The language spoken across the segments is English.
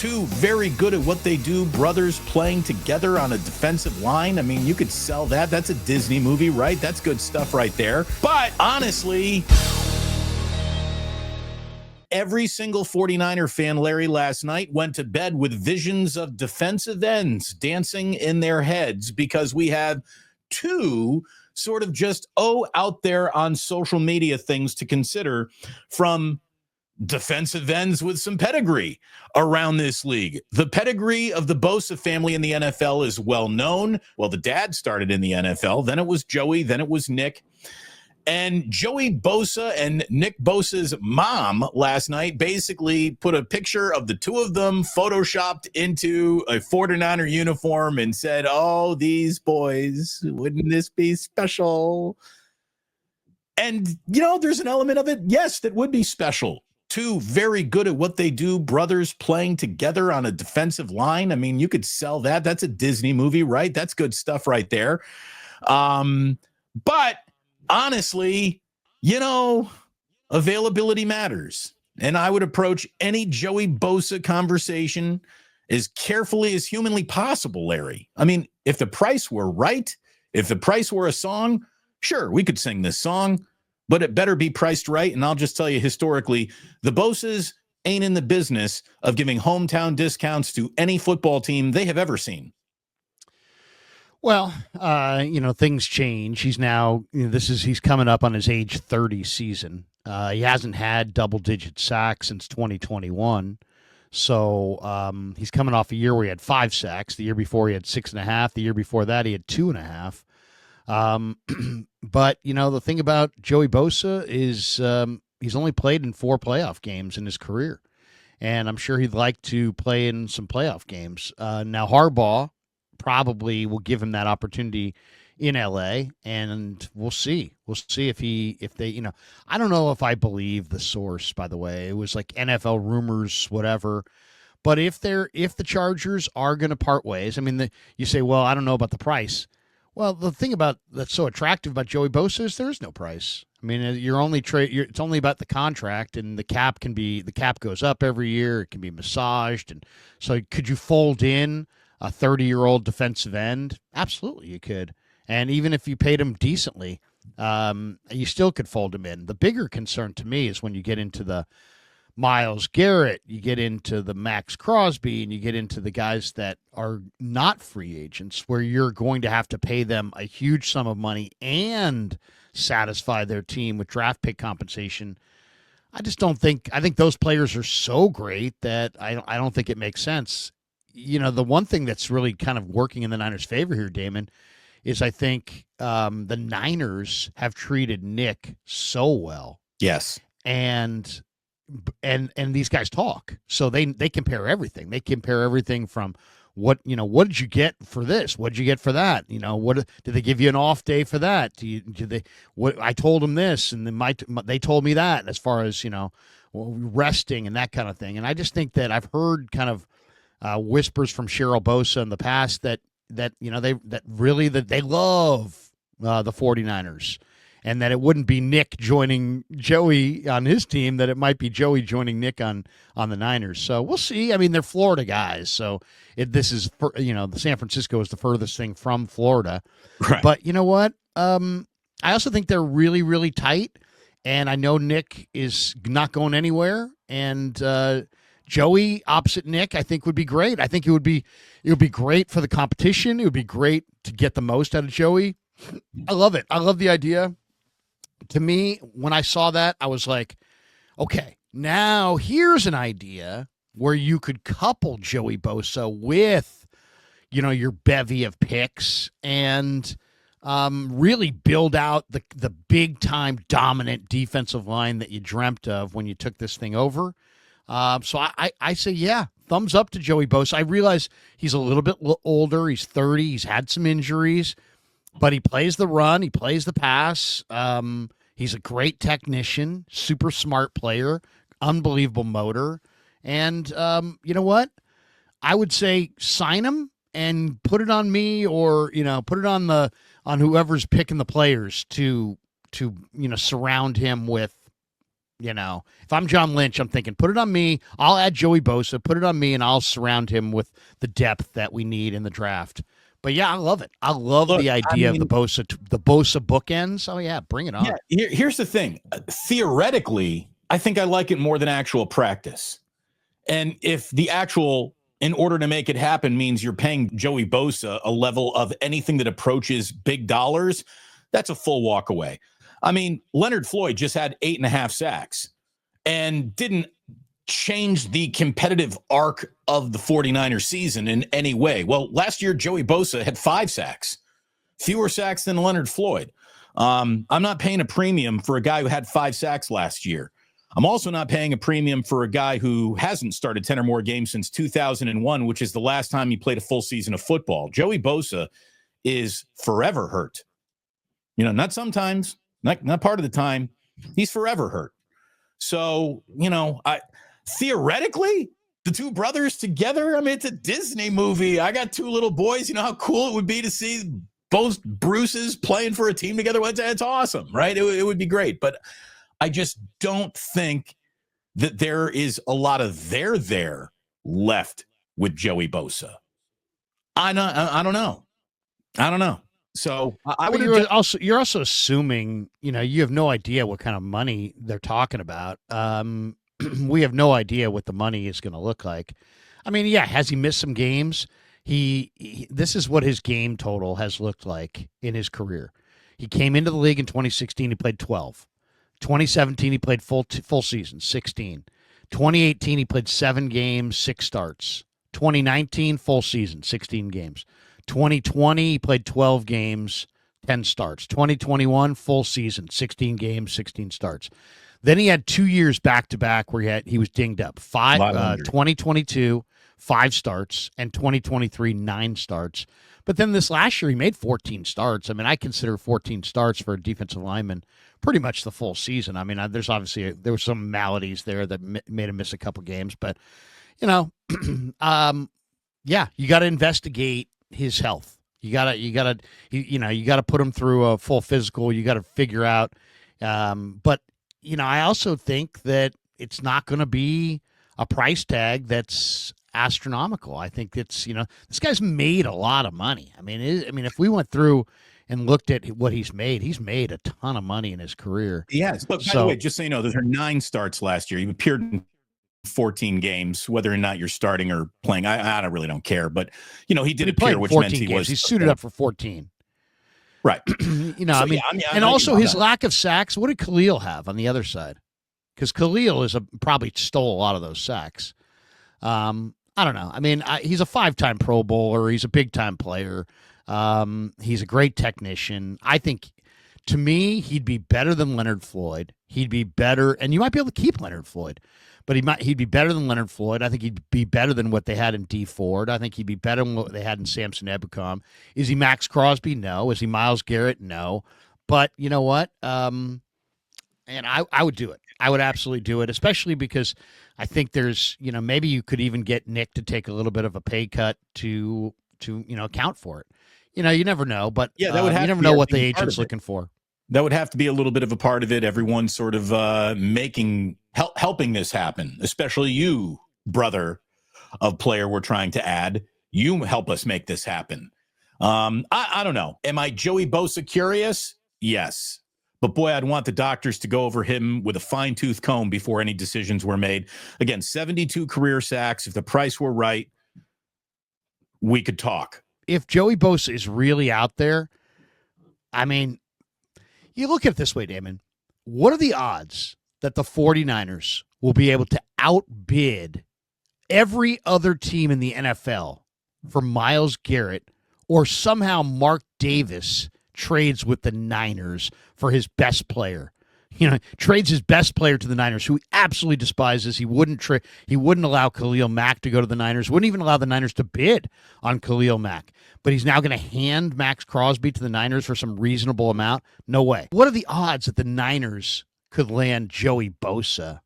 Two very good at what they do brothers playing together on a defensive line. I mean, you could sell that. That's a Disney movie, right? That's good stuff right there. But honestly, every single 49er fan, Larry, last night went to bed with visions of defensive ends dancing in their heads because we have two sort of just out there on social media things to consider from defensive ends with some pedigree around this league. The pedigree of the Bosa family in the NFL is well known. Well, the dad started in the NFL, then it was Joey, then it was Nick. And Joey Bosa and Nick Bosa's mom last night basically put a picture of the two of them photoshopped into a 49er uniform and said, "Oh, these boys, wouldn't this be special?" And, there's an element of it, yes, that would be special. Two very good at what they do brothers playing together on a defensive line. I mean, you could sell that. That's a Disney movie, right? That's good stuff right there. But honestly, availability matters. And I would approach any Joey Bosa conversation as carefully as humanly possible, Larry. I mean, if the price were right, if the price were a song, sure, we could sing this song, but it better be priced right. And I'll just tell you historically, the Bosas ain't in the business of giving hometown discounts to any football team they have ever seen. Well, things change. He's now, he's coming up on his age 30 season. He hasn't had double-digit sacks since 2021. So he's coming off a year where he had 5 sacks. The year before he had 6.5. The year before that he had 2.5. But, the thing about Joey Bosa is he's only played in 4 playoff games in his career. And I'm sure he'd like to play in some playoff games. Now, Harbaugh probably will give him that opportunity in LA, and we'll see. We'll see if they, I don't know if I believe the source, by the way. It was like NFL rumors, whatever. But if the Chargers are going to part ways, I mean, you say, well, I don't know about the price. Well, the thing that's so attractive about Joey Bosa is there is no price. I mean, it's only about the contract, and the cap goes up every year. It can be massaged, and so could you fold in a 30-year-old defensive end? Absolutely, you could. And even if you paid him decently, you still could fold him in. The bigger concern to me is when you get into the Miles Garrett, you get into the Maxx Crosby, and you get into the guys that are not free agents, where you're going to have to pay them a huge sum of money and satisfy their team with draft pick compensation. I think those players are so great that I don't think it makes sense. The one thing that's really kind of working in the Niners' favor here, Damon, is I think the Niners have treated Nick so well. Yes. And these guys talk. So they compare everything. They compare everything from what did you get for this? What did you get for that? What did they give you an off day for that? I told them this, and then they told me that, as far as, resting and that kind of thing. And I just think that I've heard kind of whispers from Cheryl Bosa in the past that they love the 49ers, and that it wouldn't be Nick joining Joey on his team, that it might be Joey joining Nick on the Niners. So we'll see. I mean, they're Florida guys, so the San Francisco is the furthest thing from Florida. Right. But you know what? I also think they're really, really tight, and I know Nick is not going anywhere, and Joey opposite Nick, I think, would be great. I think it would be great for the competition. It would be great to get the most out of Joey. I love it. I love the idea. To me, when I saw that, I was like, okay, now here's an idea where you could couple Joey Bosa with, your bevy of picks and really build out the big-time dominant defensive line that you dreamt of when you took this thing over. So I say, yeah, thumbs up to Joey Bosa. I realize he's a little bit older. He's 30. He's had some injuries, but he plays the run. He plays the pass. He's a great technician, super smart player, unbelievable motor. And you know what? I would say sign him and put it on me, or put it on whoever's picking the players to surround him with If I'm John Lynch, I'm thinking, put it on me. I'll add Joey Bosa, put it on me, and I'll surround him with the depth that we need in the draft. But yeah, I love it. I love the idea of the Bosa bookends. Oh yeah, bring it on. Yeah, here's the thing. Theoretically, I think I like it more than actual practice. And if the actual, in order to make it happen, means you're paying Joey Bosa a level of anything that approaches big dollars, that's a full walk away. I mean, Leonard Floyd just had 8.5 sacks and didn't change the competitive arc of the 49ers season in any way. Well, last year, Joey Bosa had 5 sacks, fewer sacks than Leonard Floyd. I'm not paying a premium for a guy who had 5 sacks last year. I'm also not paying a premium for a guy who hasn't started 10 or more games since 2001, which is the last time he played a full season of football. Joey Bosa is forever hurt. Not sometimes, not part of the time. He's forever hurt. So, theoretically, the two brothers together, I mean, it's a Disney movie. I got 2 little boys. You know how cool it would be to see both Bruces playing for a team together? It's awesome, right? It would be great. But I just don't think that there is a lot of there left with Joey Bosa. I don't know. So you're also assuming, you have no idea what kind of money they're talking about. We have no idea what the money is going to look like. I mean, yeah, has he missed some games? This is what his game total has looked like in his career. He came into the league in 2016. He played 12. 2017, he played full season, 16. 2018, he played 7 games, 6 starts. 2019, full season, 16 games. 2020, he played 12 games, 10 starts. 2021, full season, 16 games, 16 starts. Then he had 2 years back-to-back where he was dinged up. 2022, 5 starts, and 2023, 9 starts. But then this last year, he made 14 starts. I mean, I consider 14 starts for a defensive lineman pretty much the full season. I mean, there were some maladies there that made him miss a couple games. But, yeah, you got to investigate his health. You got to put him through a full physical. You got to figure out. But, I also think that it's not going to be a price tag that's astronomical. I think it's, this guy's made a lot of money. I mean, if we went through and looked at what he's made a ton of money in his career. Yes. But by the way, just so you know, there are 9 starts last year. He appeared in 14 games, whether or not you're starting or playing. I really don't care, but he did appear, which meant he was. He suited up for 14. Right. And also his lack of sacks. What did Khalil have on the other side? Because Khalil probably stole a lot of those sacks. I don't know. I mean, he's a 5-time Pro Bowler. He's a big-time player. He's a great technician. I think, to me, he'd be better than Leonard Floyd. He'd be better, and you might be able to keep Leonard Floyd, but he'd be better than Leonard Floyd. I think he'd be better than what they had in D Ford. I think he'd be better than what they had in Samson Ebukam. Is he Maxx Crosby? No. Is he Miles Garrett? No. But you know what? And I would do it. I would absolutely do it, especially because I think there's, maybe you could even get Nick to take a little bit of a pay cut to account for it. You never know, but yeah, that would have you never know what the agent's looking for. That would have to be a little bit of a part of it. Everyone sort of helping this happen, especially you, brother of player we're trying to add. You help us make this happen. I don't know. Am I Joey Bosa curious? Yes. But boy, I'd want the doctors to go over him with a fine-tooth comb before any decisions were made. Again, 72 career sacks. If the price were right, we could talk. If Joey Bosa is really out there, I mean, you look at it this way, Damon. What are the odds that the 49ers will be able to outbid every other team in the NFL for Miles Garrett, or somehow Mark Davis trades with the Niners for his best player? Trades his best player to the Niners, who he absolutely despises. He wouldn't allow Khalil Mack to go to the Niners. Wouldn't even allow the Niners to bid on Khalil Mack. But he's now going to hand Maxx Crosby to the Niners for some reasonable amount? No way. What are the odds that the Niners could land Joey Bosa?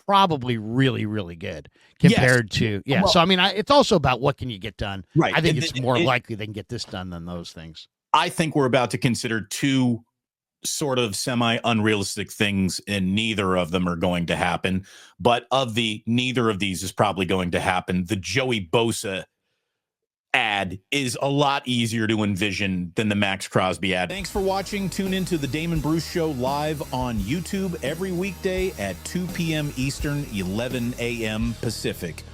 Probably really, really good compared to Well, so I mean, it's also about what can you get done. Right. I think it's more likely they can get this done than those things. I think we're about to consider 2 sort of semi-unrealistic things, and neither of them are going to happen. But of the neither of these is probably going to happen, the Joey Bosa ad is a lot easier to envision than the Maxx Crosby ad. Thanks for watching. Tune into the Damon Bruce Show live on YouTube every weekday at 2 p.m. Eastern, 11 a.m. Pacific.